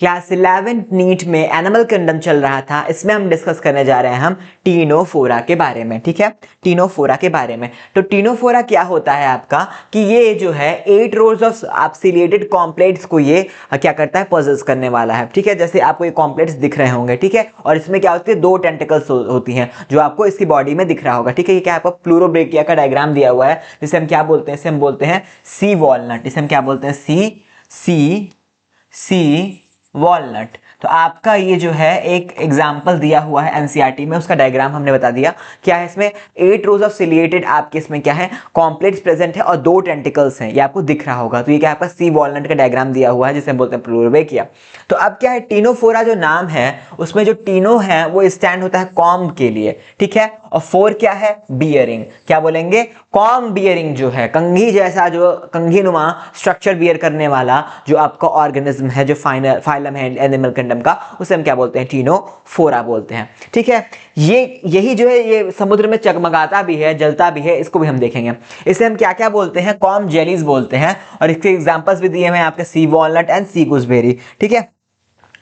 Class 11 NEET में animal kingdom चल रहा था, इसमें हम डिस्कस करने जा रहे हैं हम टीनोफोरा के बारे में। ठीक है, टीनोफोरा के बारे में। तो टीनोफोरा क्या होता है आपका कि ये जो है 8 रोज ऑफ आप सिलिएटेड कॉम्प्लेट्स को ये क्या करता है, पॉजेस करने वाला है। ठीक है, जैसे आपको ये कॉम्प्लेट्स दिख रहे होंगे। ठीक है, और इसमें क्या होती है, 2 टेंटिकल्स होती हैं जो आपको इसकी बॉडी में दिख रहा होगा। ठीक है, ये क्या आपको प्लूरोब्रेकिया का डायग्राम दिया हुआ है, जिसे हम क्या बोलते हैं, इसे हम बोलते हैं सी वॉलनट। इसे हम क्या बोलते हैं, सी वॉलनट। तो आपका ये जो है एक एग्जाम्पल दिया हुआ है एनसीईआरटी में, उसका डायग्राम हमने बता दिया। क्या है इसमें, 8 रोज ऑफ सिलिएटेड आपके इसमें क्या है, कॉम्प्लेट्स प्रेजेंट है और 2 टेंटिकल्स हैं, ये आपको दिख रहा होगा। तो ये क्या आपका सी वॉलनट का डायग्राम दिया हुआ है, जिसे हम बोलते हैं प्लूरोब्रेकिया। तो अब क्या है, टीनोफोरा जो नाम है उसमें जो टीनो है वो स्टैंड होता है कॉम्ब के लिए। ठीक है, और फोर क्या है, बियरिंग। क्या बोलेंगे, कॉम्ब बियरिंग जो है, कंघी जैसा जो कंघी नुमा स्ट्रक्चर बियर करने वाला जो आपका ऑर्गेनिज्म है, जो फाइलम है एनिमल किंगडम का, उसे हम क्या बोलते हैं, टीनोफोरा बोलते हैं। ठीक है, यही जो है ये समुद्र में चगमगाता भी है, जलता भी है, इसको भी हम देखेंगे। इसे हम क्या क्या बोलते हैं, कॉम्ब जेलीज बोलते हैं। और इसके एग्जांपल्स भी दिए हुए हैं आपके, sea walnut and sea gooseberry. ठीक है,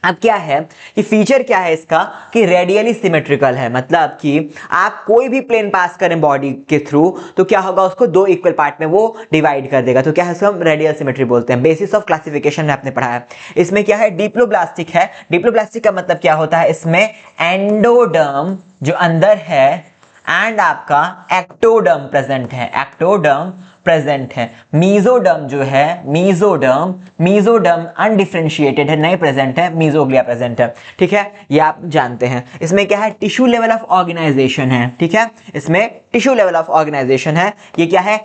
अब क्या है कि फीचर क्या है इसका कि रेडियली सिमेट्रिकल है, मतलब कि आप कोई भी प्लेन पास करें बॉडी के थ्रू तो क्या होगा, उसको 2 इक्वल पार्ट में वो डिवाइड कर देगा। तो क्या है, इसको हम रेडियल सिमेट्री बोलते हैं। बेसिस ऑफ क्लासिफिकेशन में आपने पढ़ा है। इसमें क्या है, डिप्लोब्लास्टिक है। डिप्लोब्लास्टिक का मतलब क्या होता है, इसमें एंडोडर्म जो अंदर है एंड आपका एक्टोडर्म प्रेजेंट है, एक्टोडर्म प्रेजेंट है। मीजोडर्म जो है, मीजोडर्म अनडिफरेंशिएटेड है, नहीं प्रेजेंट है, मीजोग्लिया प्रेजेंट है। ठीक है, ये आप जानते हैं। इसमें क्या है, टिश्यू लेवल ऑफ ऑर्गेनाइजेशन है। ठीक है, इसमें टिश्यू लेवल ऑफ ऑर्गेनाइजेशन है। ये क्या है,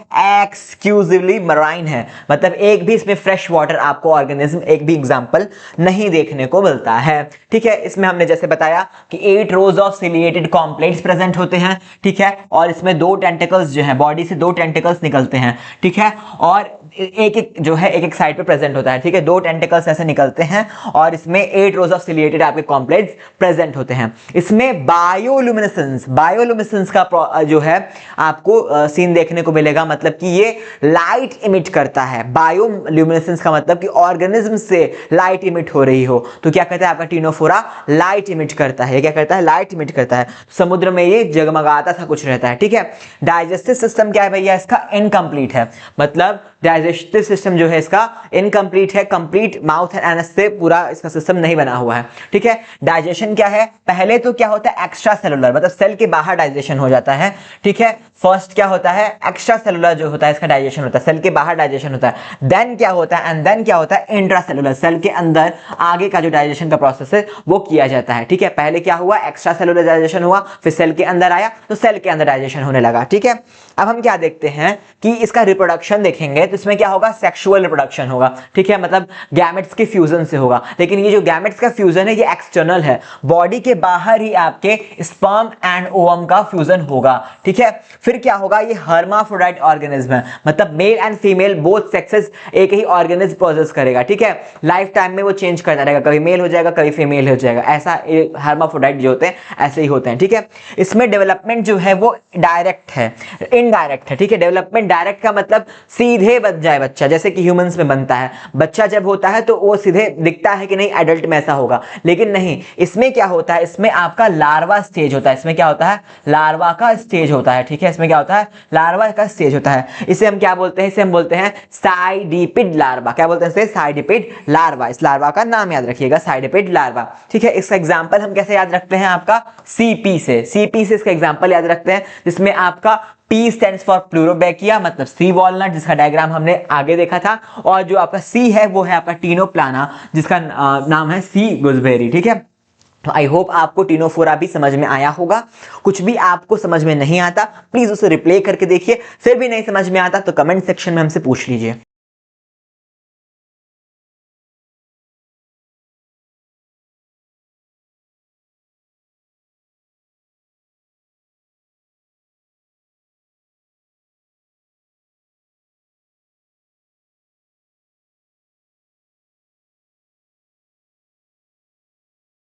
एक्सक्लूसिवली मराइन है, मतलब एक भी इसमें फ्रेश वाटर आपको ऑर्गेनिज्म एक भी एग्जांपल नहीं देखने को मिलता है। ठीक है, इसमें हमने जैसे बताया कि 8 रोज ऑफ सिलिएटेड कॉम्प्लेट्स प्रेजेंट होते हैं। ठीक है, और इसमें 2 टेंटिकल्स जो है, बॉडी से 2 टेंटिकल्स निकलते हैं। ठीक है, और एक जो है एक साइड पे प्रेजेंट होता है। ठीक है, 2 टेंटिकल्स ऐसे निकलते हैं और इसमें 8 रोज ऑफ सिलिएटेड आपके कॉम्प्लेट्स प्रेजेंट होते हैं। इसमें बायोलुमिनेसेंस का जो है आपको सीन देखने को मिलेगा, मतलब कि ये लाइट इमिट करता है। बायोलुमिनेसेंस का मतलब कि ऑर्गेनिज्म से लाइट इमिट हो रही हो। तो क्या कहता है आपका टीनोफोरा, लाइट इमिट करता है। क्या करता है, लाइट इमिट करता है। समुद्र में ये जगमगाता सा कुछ रहता है। ठीक है, डाइजेस्टिव सिस्टम क्या है भैया, इसका इनकम्प्लीट है, मतलब डाइजेस्टिव सिस्टम जो है इसका इनकम्प्लीट है, कंप्लीट माउथ एंड एनस से पूरा इसका सिस्टम नहीं बना हुआ है। ठीक है, डाइजेशन क्या है, पहले तो क्या होता है, एक्स्ट्रा सेलुलर, मतलब सेल के बाहर डाइजेशन हो जाता है। ठीक है, फर्स्ट क्या होता है, एक्स्ट्रा सेलुलर जो होता है इसका डाइजेशन होता है, सेल के बाहर डाइजेशन होता है। देन क्या होता है, एंड देन क्या होता है, इंट्रासेलुलर, सेल के अंदर आगे का जो डाइजेशन का प्रोसेस है वो किया जाता है। ठीक है, पहले क्या हुआ, एक्स्ट्रा सेलुलर डाइजेशन हुआ, फिर सेल के अंदर आया तो सेल के अंदर डाइजेशन होने लगा। ठीक है, अब हम क्या देखते हैं कि इसका रिप्रोडक्शन देखेंगे तो इसमें क्या होगा, सेक्सुअल रिप्रोडक्शन होगा। ठीक है, मतलब गैमेट्स के फ्यूजन से होगा। लेकिन ये जो गैमेट्स का फ्यूजन है ये एक्सटर्नल है, बॉडी के बाहर ही आपके स्पर्म एंड ओवम का फ्यूजन होगा। ठीक है, फिर क्या होगा, ये हर्माफ्रोडाइट ऑर्गेनिज्म है, मतलब male and female both sexes एक ही ऑर्गेनिज्म पॉजेस करेगा। ठीक है, लाइफ टाइम में वो चेंज करता रहेगा, कभी मेल हो जाएगा कभी फीमेल हो जाएगा, ऐसा हर्माफ्रोडाइट जो होते हैं ऐसे ही होते हैं। ठीक है, इसमें डेवलपमेंट जो है वो डायरेक्ट है, इनडायरेक्ट है। ठीक है, डेवलपमेंट डायरेक्ट का मतलब सीधे बन जाए बच्चा, जैसे कि ह्यूमंस में बनता है। बच्चा जब होता है तो वो सीधे दिखता है कि नहीं एडल्ट में ऐसा होगा, लेकिन नहीं, इसमें क्या होता है, इसमें आपका लार्वा स्टेज होता है। इसमें क्या होता है, लार्वा का स्टेज होता है। ठीक है, इसमें क्या होता है, लार्वा का स्टेज होता है। इसे हम क्या बोलते हैं, इसे हम बोलते हैं साइडिपिड लार्वा। क्या बोलते हैं इसे, साइडिपिड लार्वा। इस लार्वा का नाम याद रखिएगा, साइडिपिड लार्वा। ठीक है, इसका एग्जांपल हम कैसे याद रखते हैं, आपका सीपी से इसका एग्जांपल याद रखते हैं, जिसमें आपका P stands for प्लूरोब्रेकिया, मतलब सी वॉलनट, जिसका डायग्राम हमने आगे देखा था। और जो आपका C है वो है आपका टीनोप्लाना, जिसका नाम है सी गूसबेरी। ठीक है, तो आई होप आपको टीनोफोरा भी समझ में आया होगा। कुछ भी आपको समझ में नहीं आता प्लीज उसे रिप्ले करके देखिए, फिर भी नहीं समझ में आता तो कमेंट सेक्शन में हमसे पूछ लीजिए।